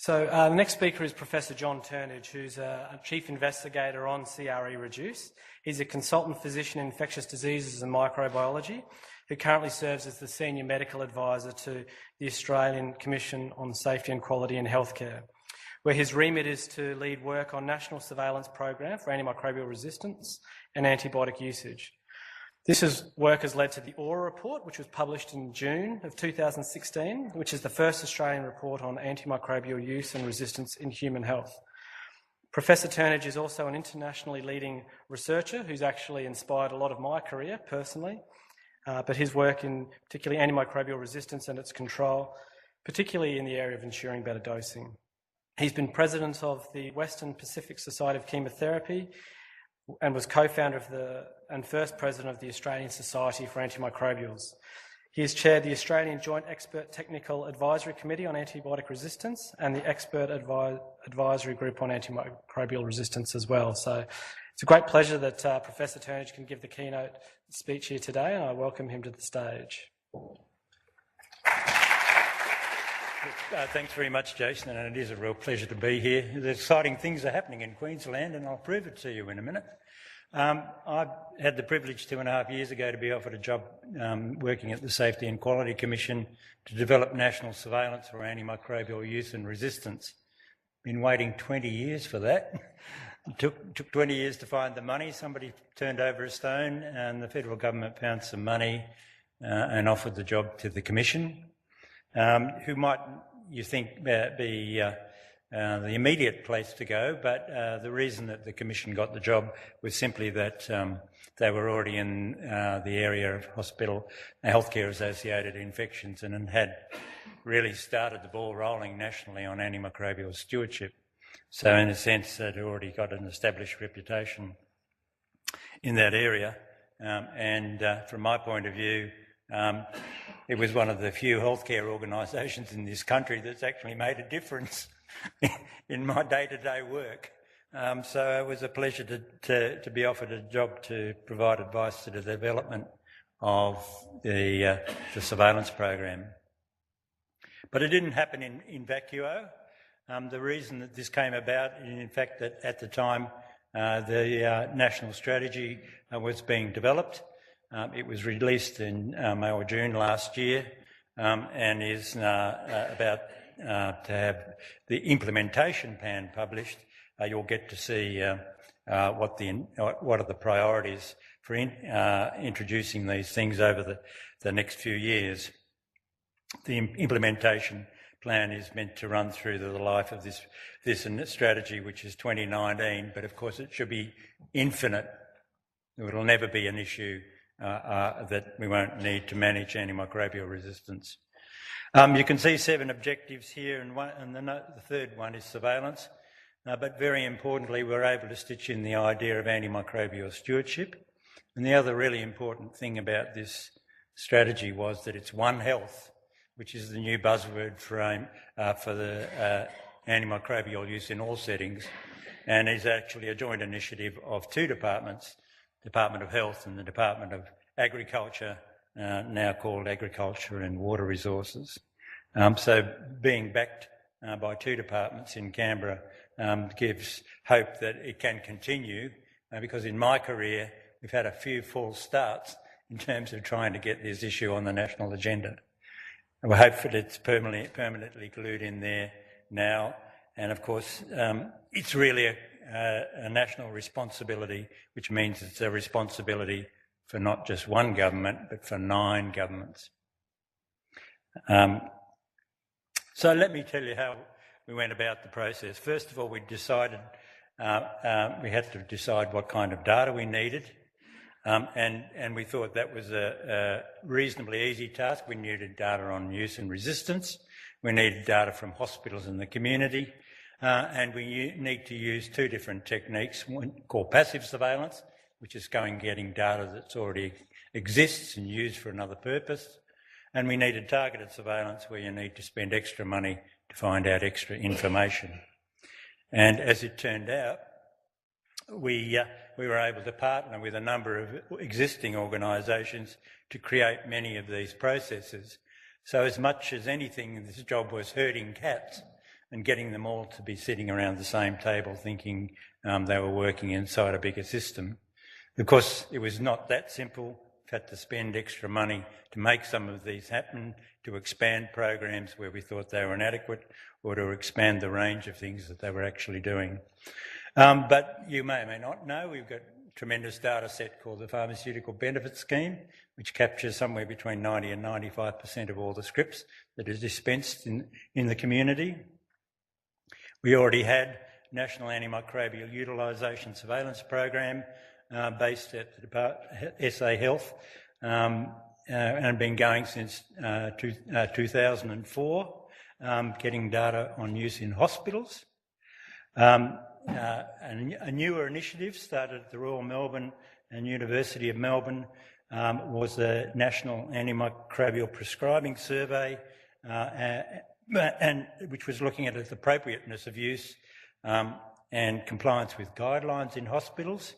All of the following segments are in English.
So the next speaker is Professor John Turnidge, who's a Chief Investigator on CRE Reduce. He's a consultant physician in infectious diseases and microbiology, who currently serves as the Senior Medical Advisor to the Australian Commission on Safety and Quality in Healthcare, where his remit is to lead work on National Surveillance Program for Antimicrobial Resistance and Antibiotic Usage. This work has led to the AURA report, which was published in June of 2016, which is the first Australian report on antimicrobial use and resistance in human health. Professor Turnidge is also an internationally leading researcher who's actually inspired a lot of my career personally, but his work in particularly antimicrobial resistance and its control, particularly in the area of ensuring better dosing. He's been president of the Western Pacific Society of Chemotherapy and was co-founder and first president of the Australian Society for Antimicrobials. He has chaired the Australian Joint Expert Technical Advisory Committee on Antibiotic Resistance and the Expert Advisory Group on Antimicrobial Resistance as well. So it's a great pleasure that Professor Turnidge can give the keynote speech here today, and I welcome him to the stage. Thanks very much, Jason, and it is a real pleasure to be here. The exciting things are happening in Queensland, and I'll prove it to you in a minute. I had the privilege 2.5 years ago to be offered a job working at the Safety and Quality Commission to develop national surveillance for antimicrobial use and resistance. Been waiting 20 years for that. It took 20 years to find the money. Somebody turned over a stone and the federal government found some money and offered the job to the Commission, who might, you think, be the immediate place to go, but the reason that the Commission got the job was simply that they were already in the area of healthcare-associated infections and had really started the ball rolling nationally on antimicrobial stewardship. So in a sense, they'd already got an established reputation in that area. And from my point of view, it was one of the few healthcare organisations in this country that's actually made a difference in my day-to-day work. So it was a pleasure to be offered a job to provide advice to the development of the surveillance program. But it didn't happen in vacuo. The reason that this came about, in fact, that at the time the national strategy was being developed. It was released in May or June last year and is about to have the implementation plan published. You'll get to see what are the priorities for introducing these things over the next few years. The implementation plan is meant to run through the life of this strategy, which is 2019, but of course it should be infinite. It will never be an issue that we won't need to manage antimicrobial resistance. You can see 7 objectives here, and the third one is surveillance. But very importantly, we're able to stitch in the idea of antimicrobial stewardship. And the other really important thing about this strategy was that it's One Health, which is the new buzzword for the antimicrobial use in all settings, and is actually a joint initiative of 2 departments, Department of Health and the Department of Agriculture, now called Agriculture and Water Resources. So being backed by 2 departments in Canberra gives hope that it can continue, because in my career we've had a few false starts in terms of trying to get this issue on the national agenda. And we hope that it's permanently glued in there now, and of course it's really a national responsibility, which means it's a responsibility for not just one government, but for 9 governments. So let me tell you how we went about the process. First of all, we decided we had to decide what kind of data we needed, and we thought that was a reasonably easy task. We needed data on use and resistance. We needed data from hospitals in the community, and we need to use 2 different techniques, one called passive surveillance, which is getting data that's already exists and used for another purpose. And we needed targeted surveillance, where you need to spend extra money to find out extra information. And as it turned out, we were able to partner with a number of existing organisations to create many of these processes. So as much as anything, this job was herding cats and getting them all to be sitting around the same table thinking they were working inside a bigger system. Of course, it was not that simple. We've had to spend extra money to make some of these happen, to expand programs where we thought they were inadequate, or to expand the range of things that they were actually doing. But you may or may not know, we've got a tremendous data set called the Pharmaceutical Benefit Scheme, which captures somewhere between 90 and 95% of all the scripts that are dispensed in the community. We already had National Antimicrobial Utilisation Surveillance Program based at the SA Health and been going since 2004, getting data on use in hospitals. A newer initiative started at the Royal Melbourne and University of Melbourne was the National Antimicrobial Prescribing Survey, and which was looking at the appropriateness of use and compliance with guidelines in hospitals.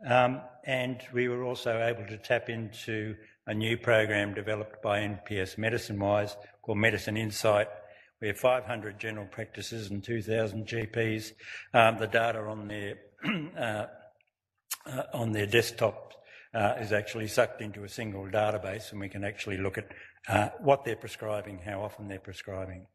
And we were also able to tap into a new program developed by NPS Medicine-Wise called Medicine Insight, where 500 general practices and 2,000 GPs, the data on their desktop is actually sucked into a single database, and we can actually look at what they're prescribing, how often they're prescribing.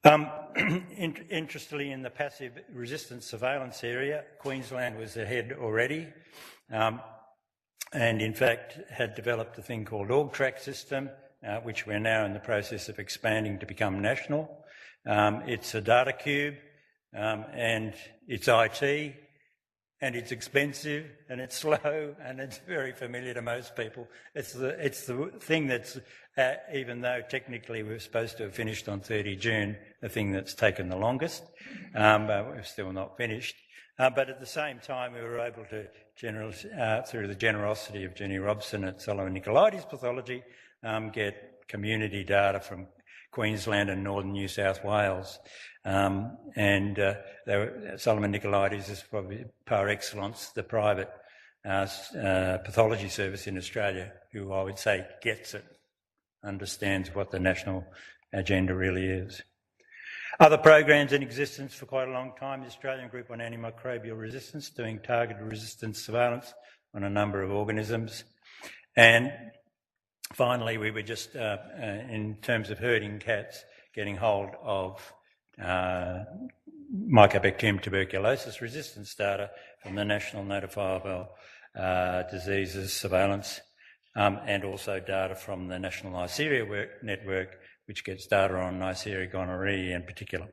Interestingly, in the passive resistance surveillance area, Queensland was ahead already, and in fact had developed a thing called AugTrack system, which we're now in the process of expanding to become national. It's a data cube, and it's IT, and it's expensive, and it's slow, and it's very familiar to most people. It's the thing that's, even though technically we were supposed to have finished on 30 June, the thing that's taken the longest, but we're still not finished. But at the same time, we were able to, through the generosity of Jenny Robson at Salmonella Pathology, get community data from Queensland and northern New South Wales. Solomon Nicolaides is probably par excellence the private pathology service in Australia, who I would say gets it, understands what the national agenda really is. Other programs in existence for quite a long time, the Australian Group on Antimicrobial Resistance, doing targeted resistance surveillance on a number of organisms. And finally, we were just, in terms of herding cats, getting hold of Mycobacterium tuberculosis resistance data from the National Notifiable Diseases Surveillance, and also data from the National Neisseria Network, which gets data on Neisseria gonorrhoeae in particular.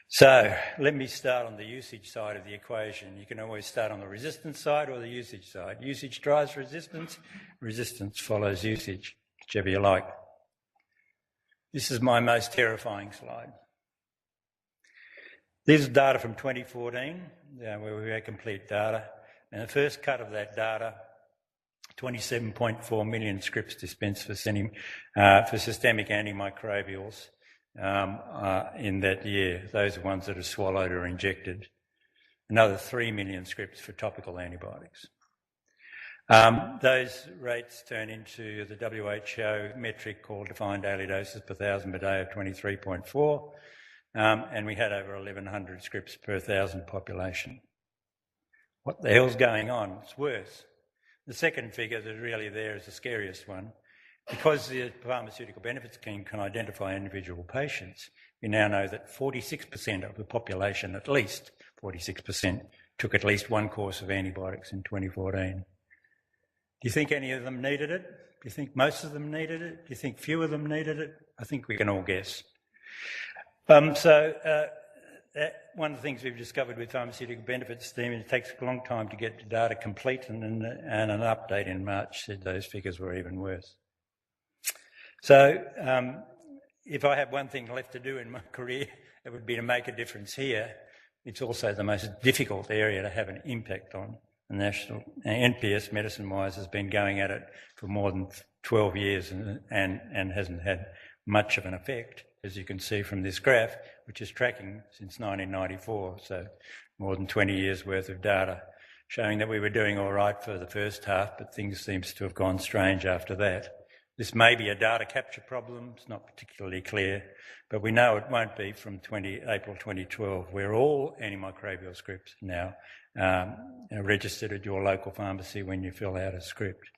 So let me start on the usage side of the equation. You can always start on the resistance side or the usage side. Usage drives resistance, resistance follows usage, whichever you like. This is my most terrifying slide. This is data from 2014, where we had complete data. And the first cut of that data, 27.4 million scripts dispensed for systemic antimicrobials in that year. Those are ones that are swallowed or injected. Another 3 million scripts for topical antibiotics. Those rates turn into the WHO metric called defined daily doses per thousand per day of 23.4, and we had over 1,100 scripts per thousand population. What the hell's going on? It's worse. The second figure that's really there is the scariest one. Because the Pharmaceutical Benefit Scheme can identify individual patients, we now know that 46% of the population, at least 46%, took at least one course of antibiotics in 2014. Do you think any of them needed it? Do you think most of them needed it? Do you think few of them needed it? I think we can all guess. One of the things we've discovered with Pharmaceutical Benefit Scheme is it takes a long time to get the data complete, and an update in March said those figures were even worse. So if I have one thing left to do in my career, it would be to make a difference here. It's also the most difficult area to have an impact on. The National NPS Medicine-Wise has been going at it for more than 12 years and hasn't had much of an effect, as you can see from this graph, which is tracking since 1994, so more than 20 years worth of data, showing that we were doing all right for the first half, but things seems to have gone strange after that. This may be a data capture problem, it's not particularly clear, but we know it won't be from April 2012, where all antimicrobial scripts are now registered at your local pharmacy when you fill out a script.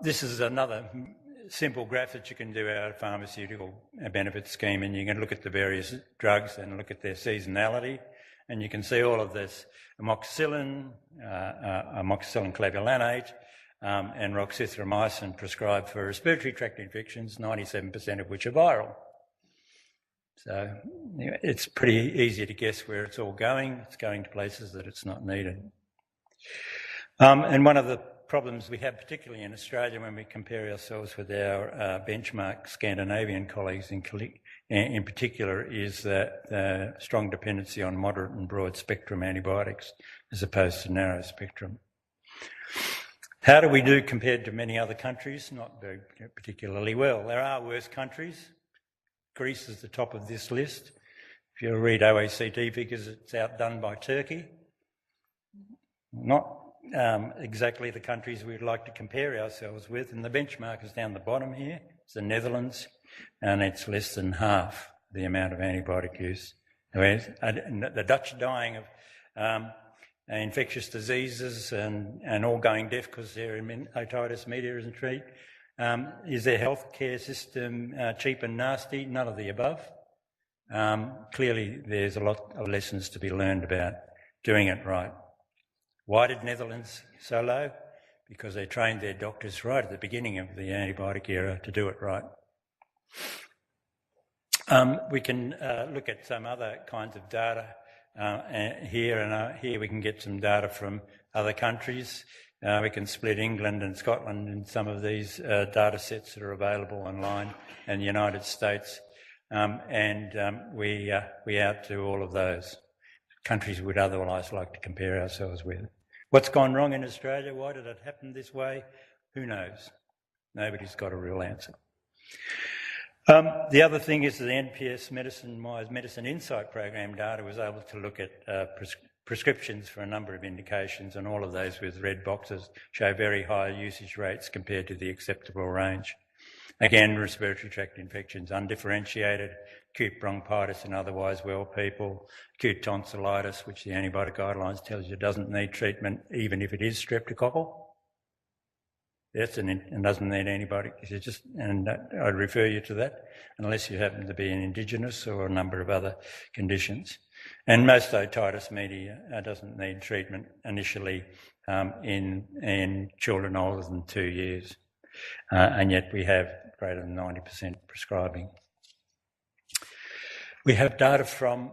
This is another simple graph that you can do out of pharmaceutical benefit scheme, and you can look at the various drugs and look at their seasonality, and you can see all of this amoxicillin, amoxicillin clavulanate, and roxithromycin prescribed for respiratory tract infections, 97% of which are viral. So it's pretty easy to guess where it's all going. It's going to places that it's not needed. And one of the problems we have, particularly in Australia, when we compare ourselves with our benchmark Scandinavian colleagues in particular, is that strong dependency on moderate and broad spectrum antibiotics as opposed to narrow spectrum. How do we do compared to many other countries? Not very particularly well. There are worse countries. Greece is the top of this list. If you read OECD figures, it's outdone by Turkey. Not exactly the countries we'd like to compare ourselves with, and the benchmark is down the bottom here. It's the Netherlands, and it's less than half the amount of antibiotic use. The Dutch are dying of infectious diseases and all going deaf because their otitis media isn't treated. Is their healthcare system cheap and nasty? None of the above. Clearly, there's a lot of lessons to be learned about doing it right. Why did Netherlands so low? Because they trained their doctors right at the beginning of the antibiotic era to do it right. We can look at some other kinds of data here we can get some data from other countries. We can split England and Scotland in some of these data sets that are available online, and the United States, we outdo all of those countries we'd otherwise like to compare ourselves with. What's gone wrong in Australia? Why did it happen this way? Who knows? Nobody's got a real answer. The other thing is the NPS Medicine Insight Program data was able to look at prescriptions for a number of indications, and all of those with red boxes show very high usage rates compared to the acceptable range. Again, respiratory tract infections, undifferentiated, acute bronchitis in otherwise well people, acute tonsillitis, which the antibiotic guidelines tells you doesn't need treatment, even if it is streptococcal. Yes, and doesn't need antibiotics. I'd refer you to that, unless you happen to be an Indigenous or a number of other conditions. And most otitis media doesn't need treatment initially in children older than 2 years, and yet we have greater than 90% prescribing. We have data from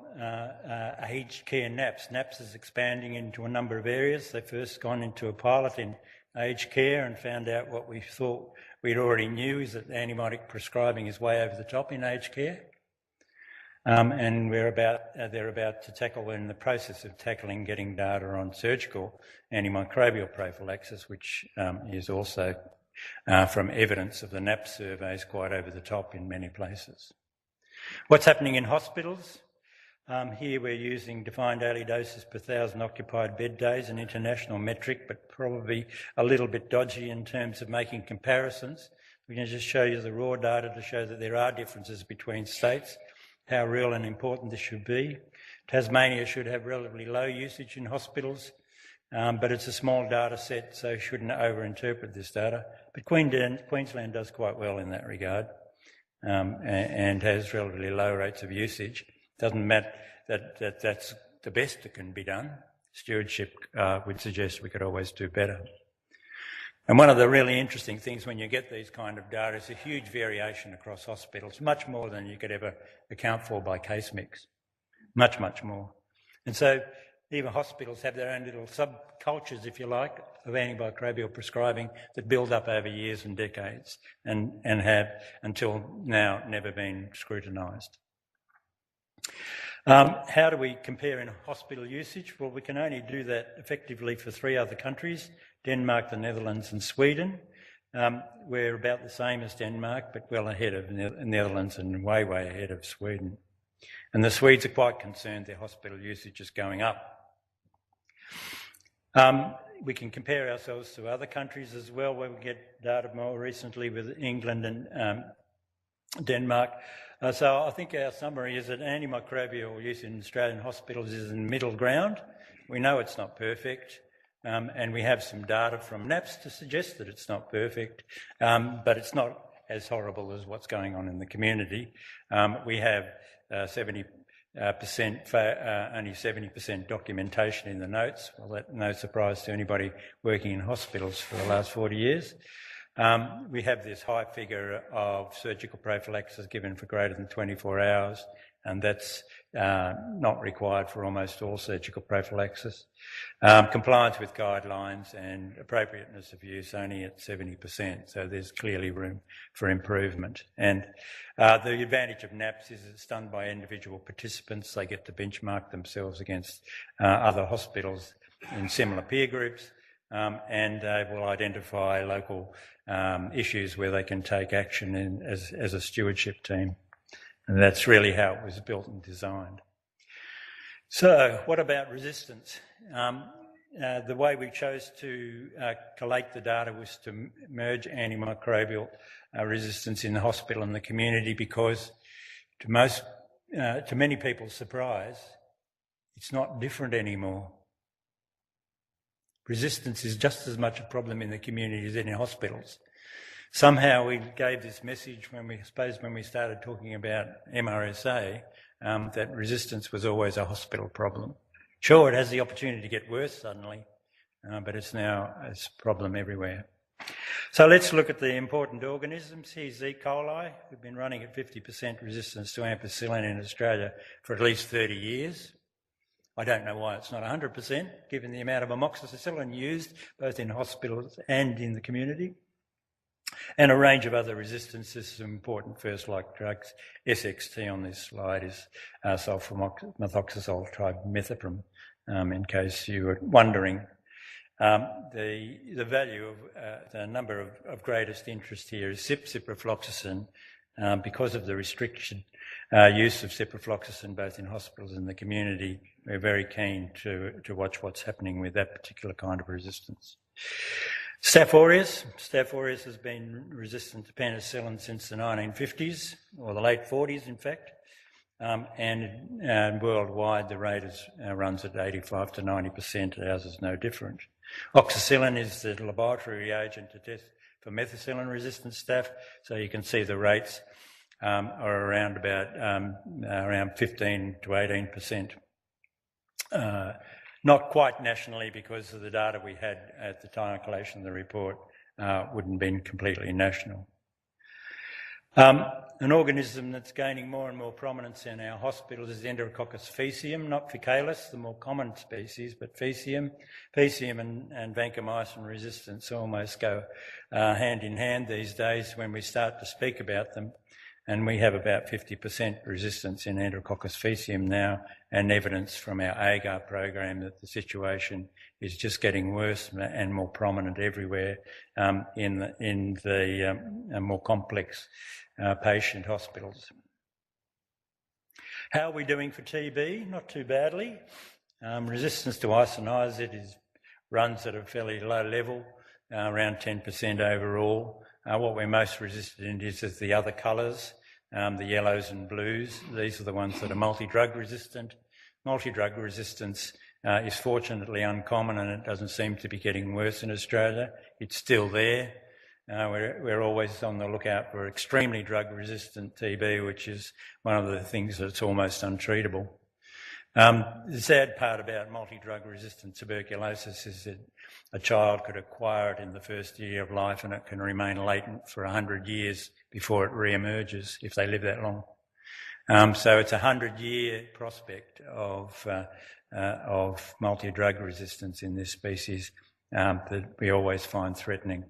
aged care NAPS. NAPS is expanding into a number of areas. They first gone into a pilot in aged care and found out what we thought we'd already knew, is that antibiotic prescribing is way over the top in aged care. And they're about to tackle, in the process of tackling, getting data on surgical antimicrobial prophylaxis, which is also from evidence of the NAPS surveys quite over the top in many places. What's happening in hospitals? Here we're using defined daily doses per 1,000 occupied bed days, an international metric, but probably a little bit dodgy in terms of making comparisons. We can just show you the raw data to show that there are differences between states, how real and important this should be. Tasmania should have relatively low usage in hospitals, but it's a small data set, so shouldn't overinterpret this data. But Queensland does quite well in that regard, and has relatively low rates of usage. Doesn't matter that that's the best that can be done. Stewardship would suggest we could always do better. And one of the really interesting things when you get these kind of data is a huge variation across hospitals, much more than you could ever account for by case mix. Much, much more. And so even hospitals have their own little subcultures, if you like, of antimicrobial prescribing that build up over years and decades and have, until now, never been scrutinised. How do we compare in hospital usage? Well, we can only do that effectively for 3 other countries, Denmark, the Netherlands and Sweden. We're about the same as Denmark, but well ahead of the Netherlands and way, way ahead of Sweden. And the Swedes are quite concerned their hospital usage is going up. We can compare ourselves to other countries as well, where we get data more recently with England and Denmark. So I think our summary is that antimicrobial use in Australian hospitals is in middle ground. We know it's not perfect, and we have some data from NAPS to suggest that it's not perfect, but it's not as horrible as what's going on in the community. We have 70%, only 70% documentation in the notes. Well, that's no surprise to anybody working in hospitals for the last 40 years. We have this high figure of surgical prophylaxis given for greater than 24 hours, and that's not required for almost all surgical prophylaxis. Compliance with guidelines and appropriateness of use only at 70%, so there's clearly room for improvement. And the advantage of NAPS is it's done by individual participants. They get to benchmark themselves against other hospitals in similar peer groups, and they will identify local issues where they can take action as a stewardship team. And that's really how it was built and designed. So what about resistance? The way we chose to collate the data was to merge antimicrobial resistance in the hospital and the community, because to many people's surprise, it's not different anymore. Resistance is just as much a problem in the community as in hospitals. Somehow we gave this message when we started talking about MRSA, that resistance was always a hospital problem. Sure, it has the opportunity to get worse suddenly, but it's now a problem everywhere. So let's look at the important organisms. Here's E. coli. We've been running at 50% resistance to ampicillin in Australia for at least 30 years. I don't know why it's not 100%, given the amount of amoxicillin used both in hospitals and in the community. And a range of other resistances, some important first-like drugs. SXT on this slide is sulfamethoxazole trimethoprim, in case you were wondering. The value of the number of greatest interest here is ciprofloxacin. Because of the restriction use of ciprofloxacin both in hospitals and the community, we're very keen to watch what's happening with that particular kind of resistance. Staph aureus. Staph aureus has been resistant to penicillin since the 1950s, or the late 40s in fact, and worldwide the rate runs at 85 to 90%. Ours is no different. Oxacillin is the laboratory reagent to test for methicillin-resistant staph, so you can see the rates are around 15 to 18%. Not quite nationally, because of the data we had at the time of collation of the report wouldn't have been completely national. An organism that's gaining more and more prominence in our hospitals is Enterococcus faecium, not Faecalis, the more common species, but faecium. Faecium and vancomycin resistance almost go hand in hand these days when we start to speak about them. And we have about 50% resistance in Enterococcus faecium now, and evidence from our AGAR program that the situation is just getting worse and more prominent everywhere in the more complex patient hospitals. How are we doing for TB? Not too badly. Resistance to isoniazid runs at a fairly low level, around 10% overall. What we're most resistant in is the other colours, the yellows and blues. These are the ones that are multi-drug resistant. Multi-drug resistance is fortunately uncommon, and it doesn't seem to be getting worse in Australia. It's still there. We're always on the lookout for extremely drug-resistant TB, which is one of the things that's almost untreatable. The sad part about multidrug-resistant tuberculosis is that a child could acquire it in the first year of life, and it can remain latent for 100 years before it re-emerges, if they live that long. So it's a 100-year prospect of multi-drug resistance in this species that we always find threatening.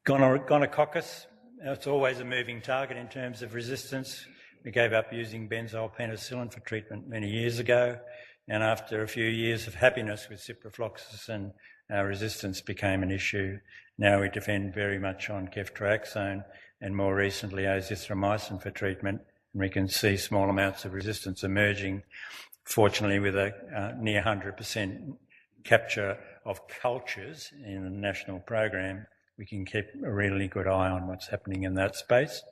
Gonococcus, it's always a moving target in terms of resistance. We gave up using benzoyl penicillin for treatment many years ago, and after a few years of happiness with ciprofloxacin, resistance became an issue. Now we depend very much on ceftriaxone and more recently azithromycin for treatment, and we can see small amounts of resistance emerging fortunately with a near 100% capture of cultures in the national program, we can keep a really good eye on what's happening in that space.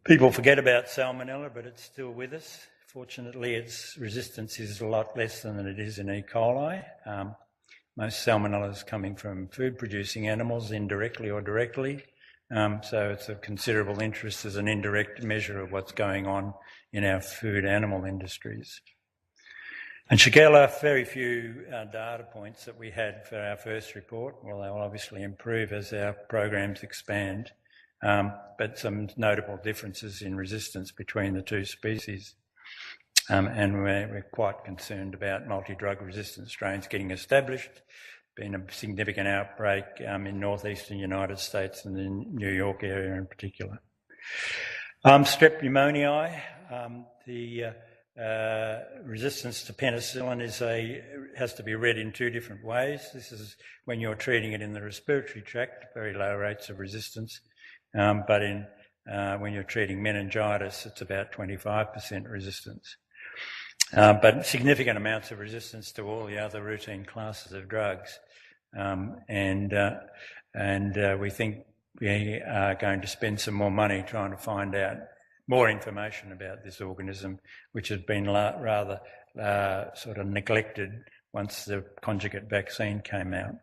People forget about Salmonella, but it's still with us. Fortunately, its resistance is a lot less than it is in E. coli. Most Salmonella is coming from food-producing animals, indirectly or directly. So it's of considerable interest as an indirect measure of what's going on in our food animal industries. And Shigella, very few data points that we had for our first report. Well, they'll obviously improve as our programs expand, but some notable differences in resistance between the two species. And we're quite concerned about multi-drug-resistant strains getting established. Been a significant outbreak in northeastern United States and the New York area in particular. Strep pneumoniae, the resistance to penicillin has to be read in two different ways. This is when you're treating it in the respiratory tract, very low rates of resistance, but when you're treating meningitis, it's about 25% resistance. But significant amounts of resistance to all the other routine classes of drugs. And we think we are going to spend some more money trying to find out more information about this organism, which has been rather sort of neglected once the conjugate vaccine came out.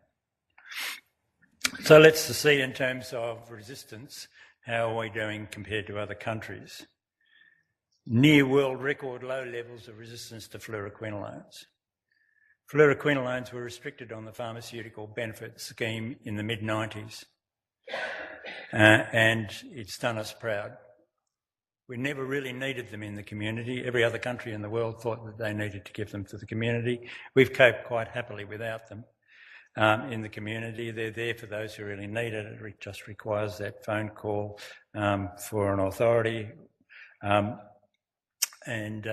So let's see in terms of resistance, how are we doing compared to other countries? Near world record low levels of resistance to fluoroquinolones. Fluoroquinolones were restricted on the pharmaceutical benefit scheme in the mid-90s, and it's done us proud. We never really needed them in the community. Every other country in the world thought that they needed to give them to the community. We've coped quite happily without them in the community. They're there for those who really need it. It just requires that phone call for an authority. And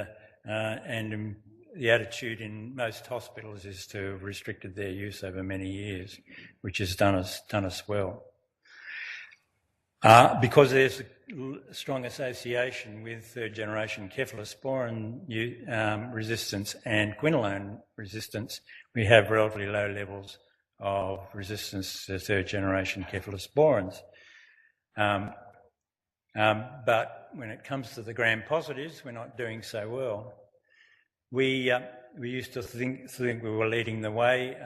the attitude in most hospitals is to have restricted their use over many years, which has done us well. Because there's a strong association with third-generation cephalosporin resistance and quinolone resistance, we have relatively low levels of resistance to third-generation cephalosporins. But when it comes to the gram-positives, we're not doing so well. We used to think we were leading the way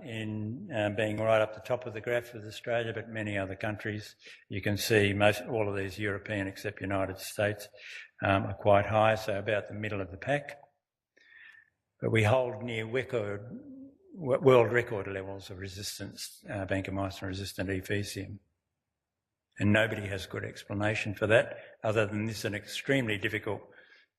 in being right up the top of the graph with Australia, but many other countries, you can see all of these European except United States are quite high, so about the middle of the pack. But we hold near world record levels of resistance, vancomycin-resistant ephysium. And nobody has good explanation for that, other than this is an extremely difficult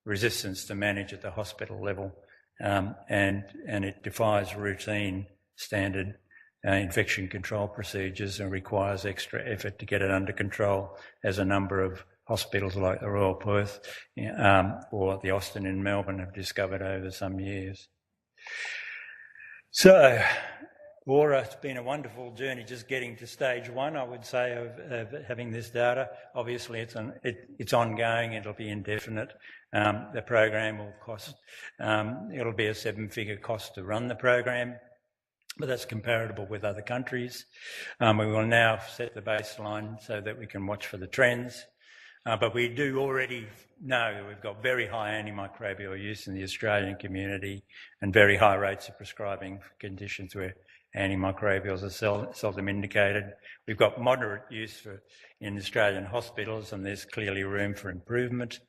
resistance to manage at the hospital level, and it defies routine standard infection control procedures and requires extra effort to get it under control, as a number of hospitals like the Royal Perth or the Austin in Melbourne have discovered over some years. So, Aura, it's been a wonderful journey just getting to stage one, I would say, of having this data. Obviously, it's ongoing, it'll be indefinite. The program will cost, it'll be a seven-figure cost to run the program, but that's comparable with other countries. We will now set the baseline so that we can watch for the trends. But we do already know that we've got very high antimicrobial use in the Australian community and very high rates of prescribing for conditions where antimicrobials are seldom indicated. We've got moderate use in Australian hospitals, and there's clearly room for improvement.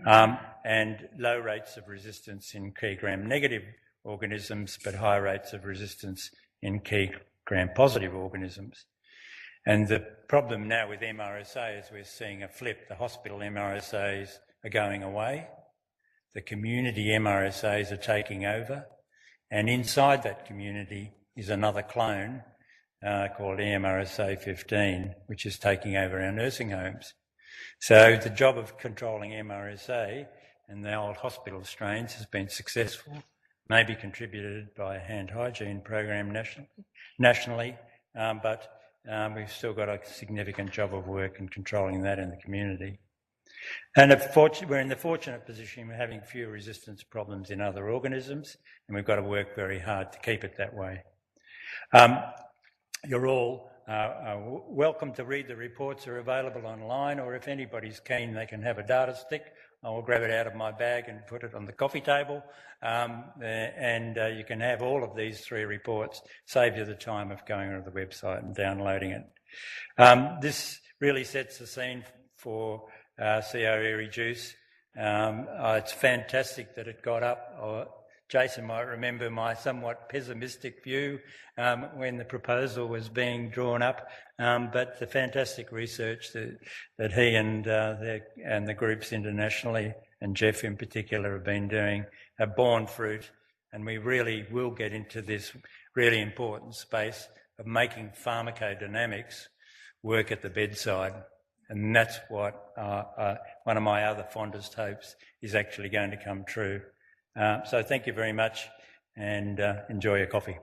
And low rates of resistance in key gram-negative organisms, but high rates of resistance in key gram-positive organisms. And the problem now with MRSA is we're seeing a flip. The hospital MRSAs are going away. The community MRSAs are taking over. And inside that community is another clone called EMRSA 15, which is taking over our nursing homes. So the job of controlling MRSA and the old hospital strains has been successful, maybe contributed by a hand hygiene program nationally, but we've still got a significant job of work in controlling that in the community. And we're in the fortunate position of having fewer resistance problems in other organisms, and we've got to work very hard to keep it that way. You're all welcome to read the reports. Are available online, or if anybody's keen, they can have a data stick. I will grab it out of my bag and put it on the coffee table, and you can have all of these 3 reports. Save you the time of going onto the website and downloading it. This really sets the scene for CRE reduce. It's fantastic that it got up. Jason might remember my somewhat pessimistic view when the proposal was being drawn up, but the fantastic research that he and the groups internationally, and Jeff in particular, have been doing have borne fruit, and we really will get into this really important space of making pharmacodynamics work at the bedside. And that's what one of my other fondest hopes is actually going to come true. So thank you very much, and enjoy your coffee.